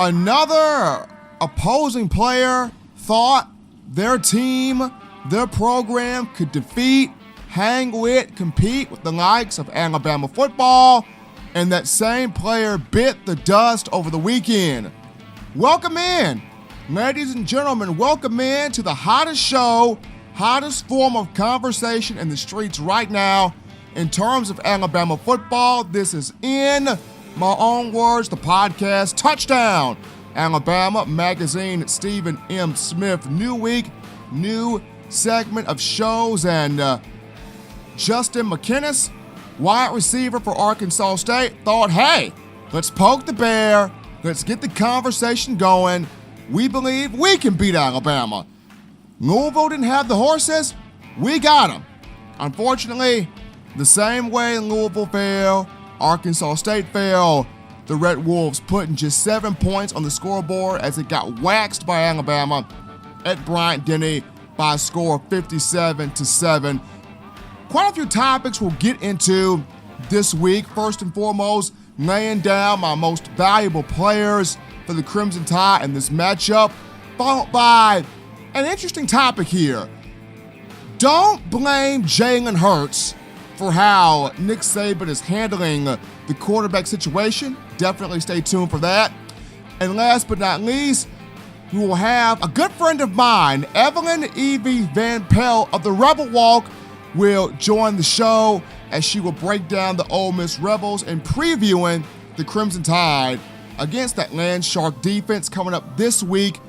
Another opposing player thought their team, their program could defeat, hang with, compete with the likes of Alabama football, and that same player bit the dust over the weekend. Welcome in, ladies and gentlemen, welcome in to the hottest show, hottest form of conversation in the streets right now in terms of Alabama football. This is, in my own words, the podcast Touchdown Alabama Magazine. Stephen M. Smith. New week, new segment of shows, and Justin McKinnis, wide receiver for Arkansas State, thought, hey, let's poke the bear, let's get the conversation going. We believe we can beat Alabama. Louisville didn't have the horses, we got them. Unfortunately, the same way Louisville fell, Arkansas State fell. The Red Wolves putting just 7 points on the scoreboard as it got waxed by Alabama at Bryant-Denny by a score of 57-7. Quite a few topics we'll get into this week. First and foremost, laying down my most valuable players for the Crimson Tide in this matchup, followed by an interesting topic here. Don't blame Jalen Hurts for how Nick Saban is handling the quarterback situation. Definitely stay tuned for that. And last but not least, we will have a good friend of mine, Evelyn Evie Van Pelt of the Rebel Walk, will join the show as she will break down the Ole Miss Rebels and previewing the Crimson Tide against that Land Shark defense coming up this week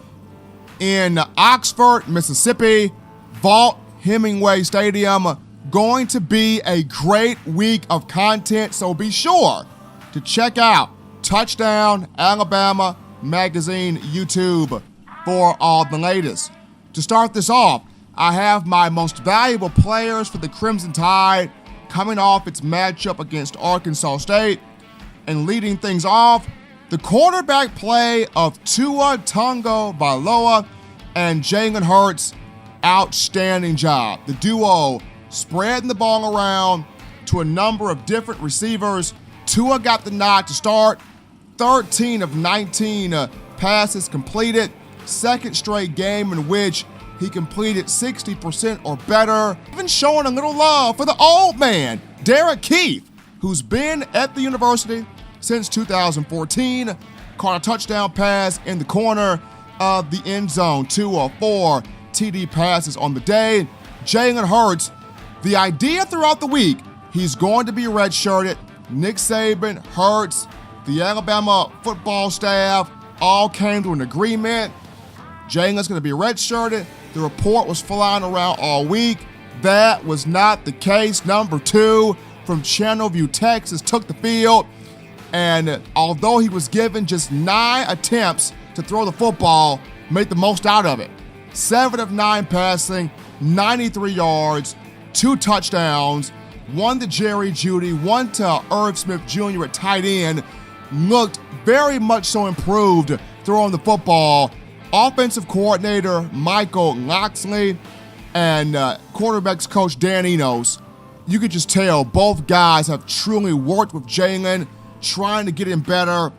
in Oxford, Mississippi, Vaught Hemingway Stadium. Going to be a great week of content, so be sure to check out Touchdown Alabama Magazine YouTube for all the latest. To start this off, I have my most valuable players for the Crimson Tide coming off its matchup against Arkansas State. And leading things off, the quarterback play of Tua Tagovailoa and Jalen Hurts. Outstanding job. The duo spreading the ball around to a number of different receivers. Tua got the nod to start. 13 of 19 passes completed. Second straight game in which he completed 60% or better. Even showing a little love for the old man, Derek Keith, who's been at the university since 2014. Caught a touchdown pass in the corner of the end zone. 2 of 4 TD passes on the day. Jalen Hurts, the idea throughout the week, he's going to be redshirted. Nick Saban, Hurts, the Alabama football staff all came to an agreement. Jalen's going to be redshirted. The report was flying around all week. That was not the case. Number 2 from Channelview, Texas, took the field. And although he was given just 9 attempts to throw the football, made the most out of it. 7 of 9 passing, 93 yards, 2 touchdowns, 1 to Jerry Jeudy, 1 to Irv Smith Jr. at tight end. Looked very much so improved throwing the football. Offensive coordinator Michael Locksley and quarterbacks coach Dan Enos, you could just tell both guys have truly worked with Jalen, trying to get him better,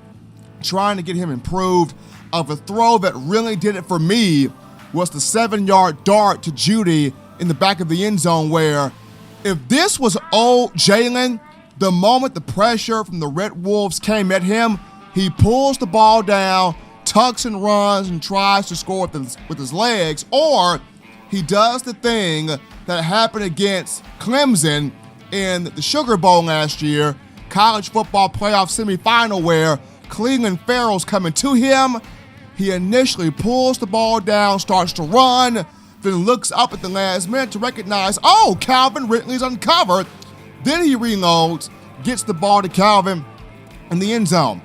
trying to get him improved. Of a throw that really did it for me was the 7-yard dart to Jeudy in the back of the end zone, where if this was old Jalen, the moment the pressure from the Red Wolves came at him, he pulls the ball down, tucks and runs and tries to score with his legs, or he does the thing that happened against Clemson in the Sugar Bowl last year, college football playoff semifinal, where Cleveland Farrell's coming to him. He initially pulls the ball down, starts to run, then looks up at the last minute to recognize, oh, Calvin Ridley's uncovered. Then he reloads, gets the ball to Calvin in the end zone.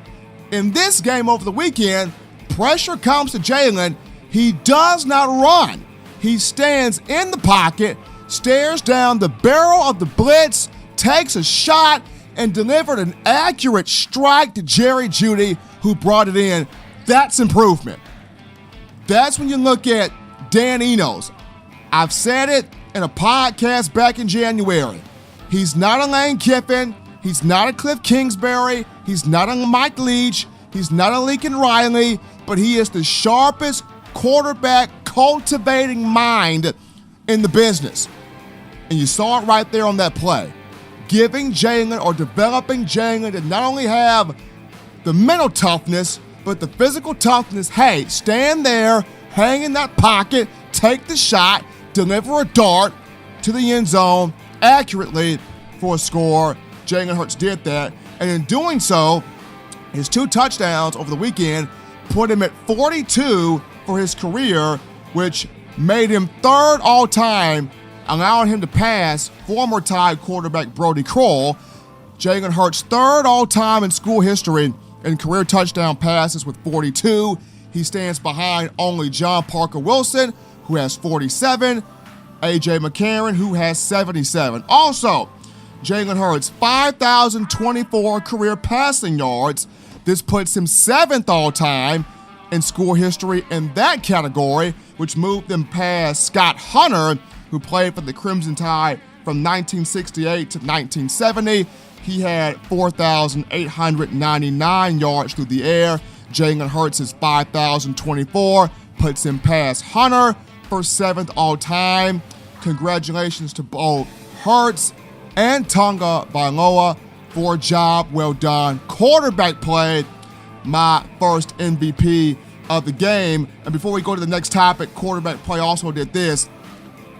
In this game over the weekend, pressure comes to Jalen. He does not run. He stands in the pocket, stares down the barrel of the blitz, takes a shot, and delivered an accurate strike to Jerry Jeudy, who brought it in. That's improvement. That's when you look at Dan Enos. I've said it in a podcast back in January. He's not a Lane Kiffin. He's not a Cliff Kingsbury. He's not a Mike Leach. He's not a Lincoln Riley, but he is the sharpest quarterback cultivating mind in the business. And you saw it right there on that play. Giving Jalen or developing Jalen to not only have the mental toughness, but the physical toughness. Hey, stand there, hang in that pocket, take the shot, deliver a dart to the end zone accurately for a score. Jalen Hurts did that. And in doing so, his 2 touchdowns over the weekend put him at 42 for his career, which made him 3rd all-time, allowing him to pass former Tide quarterback Brody Kroll. Jalen Hurts 3rd all-time in school history in career touchdown passes with 42. He stands behind only John Parker Wilson, who has 47, A.J. McCarron, who has 77. Also, Jalen Hurts, 5,024 career passing yards. This puts him 7th all-time in school history in that category, which moved him past Scott Hunter, who played for the Crimson Tide from 1968 to 1970. He had 4,899 yards through the air. Jalen Hurts is 5,024, puts him past Hunter for 7th all-time. Congratulations to both Hurts and Tagovailoa for a job well done. Quarterback play, my first MVP of the game. And before we go to the next topic, quarterback play also did this.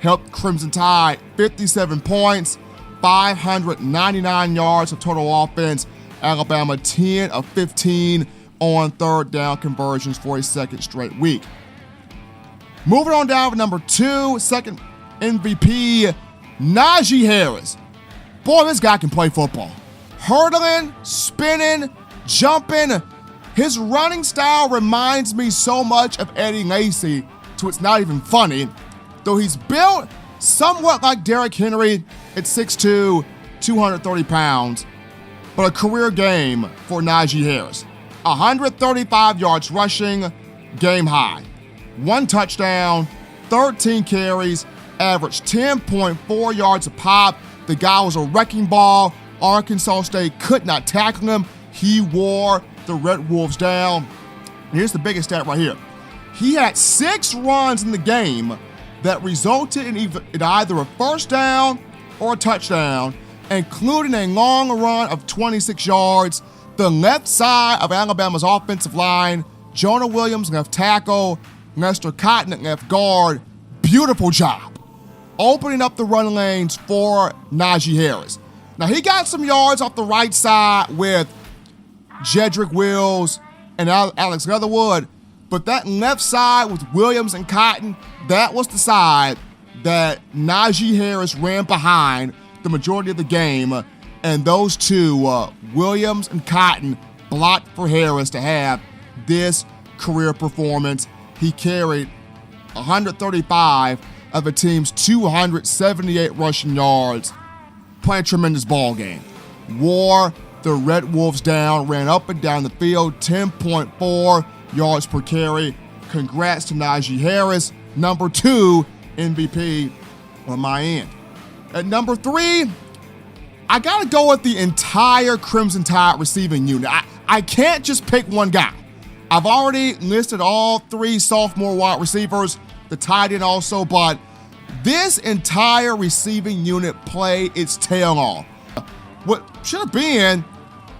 Helped Crimson Tide 57 points, 599 yards of total offense. Alabama 10 of 15 on 3rd down conversions for a 2nd straight week. Moving on down to number 2, second MVP, Najee Harris. Boy, this guy can play football. Hurdling, spinning, jumping. His running style reminds me so much of Eddie Lacy, so it's not even funny. Though he's built somewhat like Derrick Henry at 6'2", 230 pounds. But a career game for Najee Harris. 135 yards rushing, game high. 1 touchdown, 13 carries, averaged 10.4 yards a pop. The guy was a wrecking ball. Arkansas State could not tackle him. He wore the Red Wolves down. Here's the biggest stat right here. He had 6 runs in the game that resulted in either a first down or a touchdown, including a long run of 26 yards. The left side of Alabama's offensive line, Jonah Williams, left tackle, Lester Cotton at left guard. Beautiful job opening up the run lanes for Najee Harris. Now, he got some yards off the right side with Jedrick Wills and Alex Leatherwood, but that left side with Williams and Cotton, that was the side that Najee Harris ran behind the majority of the game, and those two, Williams and Cotton, blocked for Harris to have this career performance. He carried 135 of the team's 278 rushing yards, playing a tremendous ball game. Wore the Red Wolves down, ran up and down the field, 10.4 yards per carry. Congrats to Najee Harris, number 2 MVP on my end. At number 3, I got to go with the entire Crimson Tide receiving unit. I can't just pick one guy. I've already listed all 3 sophomore wide receivers, the tight end also, but this entire receiving unit played its tail off. What should have been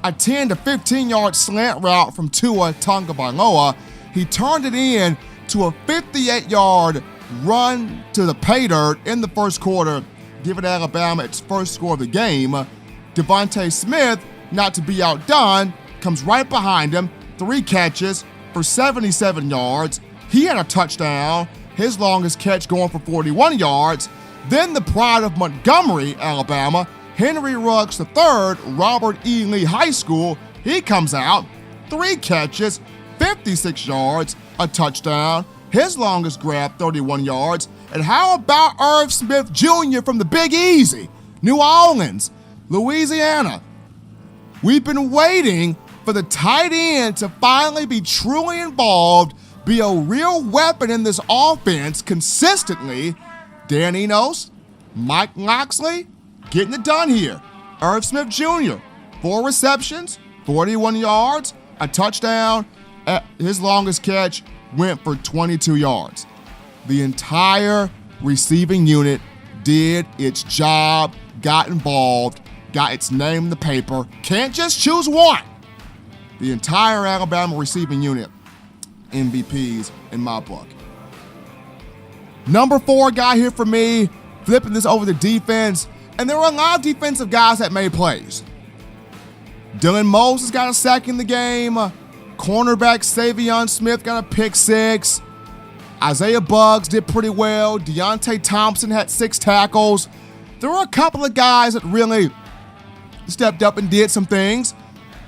a 10 to 15 yard slant route from Tua Tagovailoa, he turned it in to a 58-yard run to the pay dirt in the first quarter, giving Alabama its first score of the game. Devontae Smith, not to be outdone, comes right behind him, 3 catches for 77 yards. He had a touchdown, his longest catch going for 41 yards. Then the pride of Montgomery, Alabama, Henry Ruggs III, Robert E. Lee High School, he comes out, 3 catches, 56 yards, a touchdown, his longest grab, 31 yards. And how about Irv Smith Jr. from the Big Easy, New Orleans, Louisiana? We've been waiting for the tight end to finally be truly involved, be a real weapon in this offense consistently. Dan Enos, Mike Loxley, getting it done here. Irv Smith Jr., 4 receptions, 41 yards, a touchdown. His longest catch went for 22 yards. The entire receiving unit did its job, got involved, got its name in the paper. Can't just choose one. The entire Alabama receiving unit, MVPs in my book. Number 4 guy here for me, flipping this over to defense. And there were a lot of defensive guys that made plays. Dylan Moses got a sack in the game. Cornerback Savion Smith got a pick 6. Isaiah Buggs did pretty well. Deontay Thompson had 6 tackles. There were a couple of guys that really stepped up and did some things.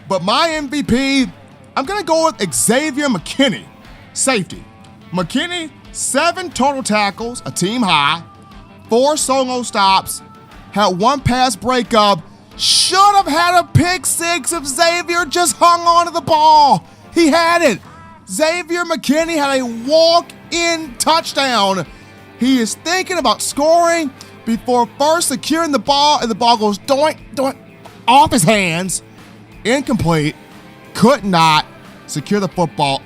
But my MVP, I'm going to go with Xavier McKinney, safety. McKinney, 7 total tackles, a team high, 4 solo stops, had 1 pass breakup. Should have had a pick 6 if Xavier just hung on to the ball. He had it. Xavier McKinney had a walk-in touchdown. He is thinking about scoring before first securing the ball, and the ball goes doink, doink, off his hands. Incomplete. Could not secure the football.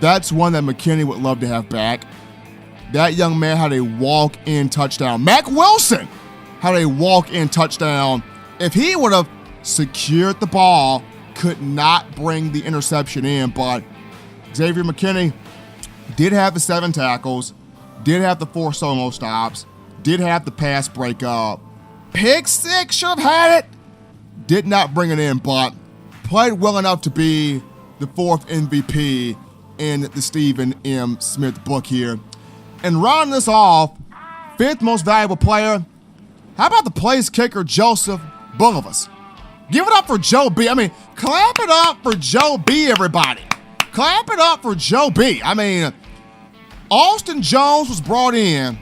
That's one that McKinney would love to have back. That young man had a walk-in touchdown. Mack Wilson had a walk-in touchdown. If he would have secured the ball, could not bring the interception in, but Xavier McKinney did have the 7 tackles, did have the 4 solo stops, did have the pass breakup. Pick 6, should have had it. Did not bring it in, but played well enough to be the 4th MVP in the Stephen M. Smith book here. And rounding this off, 5th most valuable player, how about the place kicker Joseph Bulovas? Give it up for Joe B. I mean, clap it up for Joe B, everybody. Clap it up for Joe B. I mean, Austin Jones was brought in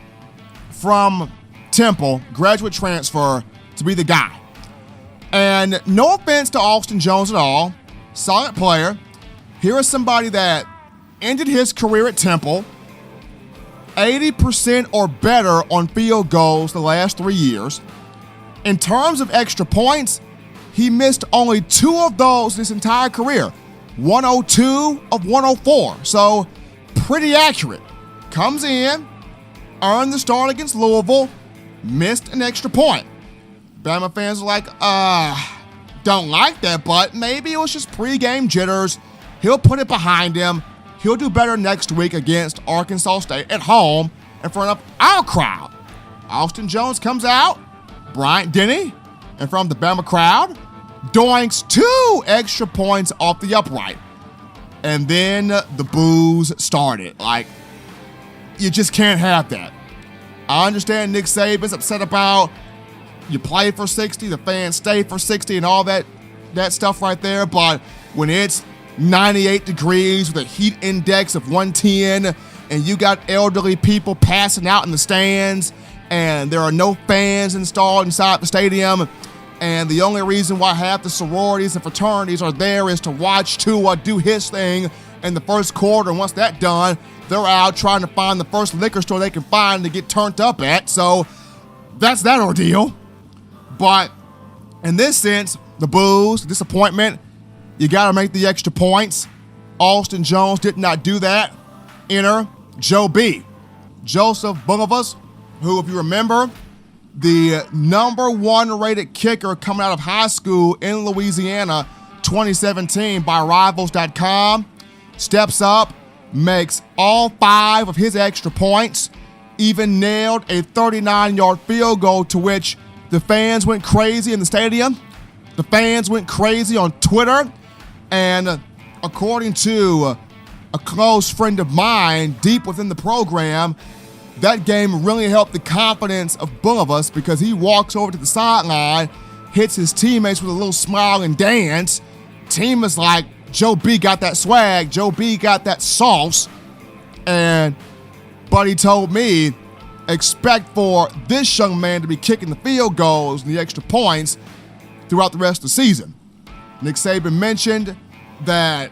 from Temple, graduate transfer, to be the guy. And no offense to Austin Jones at all, solid player. Here is somebody that ended his career at Temple, 80% or better on field goals the last 3 years. In terms of extra points, he missed only 2 of those this entire career. 102 of 104. So pretty accurate. Comes in, earned the start against Louisville, missed an extra point. Bama fans are like, don't like that, but maybe it was just pregame jitters. He'll put it behind him. He'll do better next week against Arkansas State at home in front of our crowd. Austin Jones comes out, Bryant Denny, in front of the Bama crowd, doinks 2 extra points off the upright. And then the boos started. Like, you just can't have that. I understand Nick Saban's upset about you play for 60, the fans stay for 60 and all that stuff right there, but when it's 98 degrees with a heat index of 110 and you got elderly people passing out in the stands and there are no fans installed inside the stadium, and the only reason why half the sororities and fraternities are there is to watch Tua do his thing in the first quarter, and once that's done, they're out trying to find the first liquor store they can find to get turned up at. So that's that ordeal. But in this sense, the boos, the disappointment, you got to make the extra points. Austin Jones did not do that. Enter Joe B. Joseph Bulovas, who, if you remember, the number 1 rated kicker coming out of high school in Louisiana, 2017 by Rivals.com, steps up, makes all 5 of his extra points, even nailed a 39-yard field goal to which the fans went crazy in the stadium. The fans went crazy on Twitter. And according to a close friend of mine deep within the program, that game really helped the confidence of Bulovas because he walks over to the sideline, hits his teammates with a little smile and dance. Team is like, Joe B got that swag. Joe B got that sauce. And Buddy told me, expect for this young man to be kicking the field goals and the extra points throughout the rest of the season. Nick Saban mentioned that,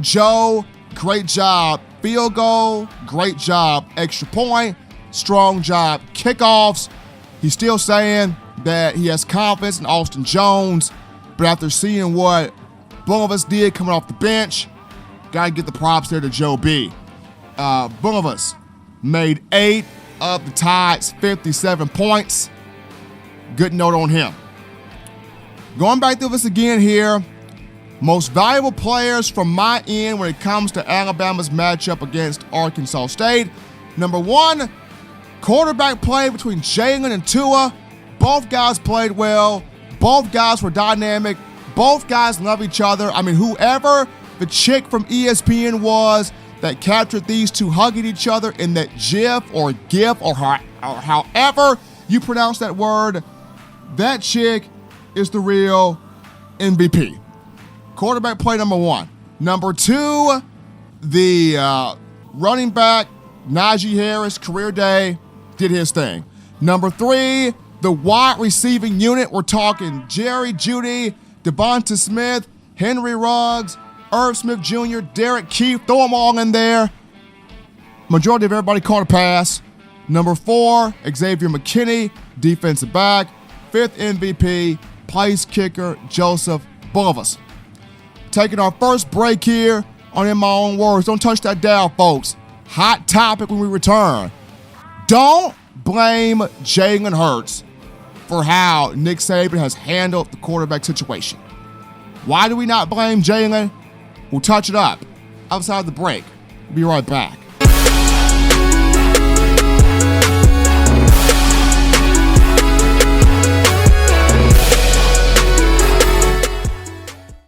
Joe, great job field goal, great job extra point, strong job kickoffs. He's still saying that he has confidence in Austin Jones, but after seeing what Bulovas did coming off the bench. Got to get the props there to Joe B. Bulovas made 8 of the Tide's 57 points. Good note on him. Going back through this again here, most valuable players from my end when it comes to Alabama's matchup against Arkansas State. Number 1, quarterback play between Jalen and Tua. Both guys played well. Both guys were dynamic. Both guys love each other. I mean, whoever the chick from ESPN was that captured these two hugging each other in that GIF or GIF or however you pronounce that word, that chick is the real MVP. Quarterback play number 1. Number 2, the running back, Najee Harris, career day, did his thing. Number 3, the wide receiving unit. We're talking Jerry Jeudy, Devonta Smith, Henry Ruggs, Irv Smith Jr., Derek Keefe. Throw them all in there. Majority of everybody caught a pass. Number 4, Xavier McKinney, defensive back. 5th MVP, place kicker, Joseph Bulovas. Taking our first break here on In My Own Words. Don't touch that dial, folks. Hot topic when we return. Don't blame Jalen Hurts for how Nick Saban has handled the quarterback situation. Why do we not blame Jalen? We'll touch it up outside the break. We'll be right back.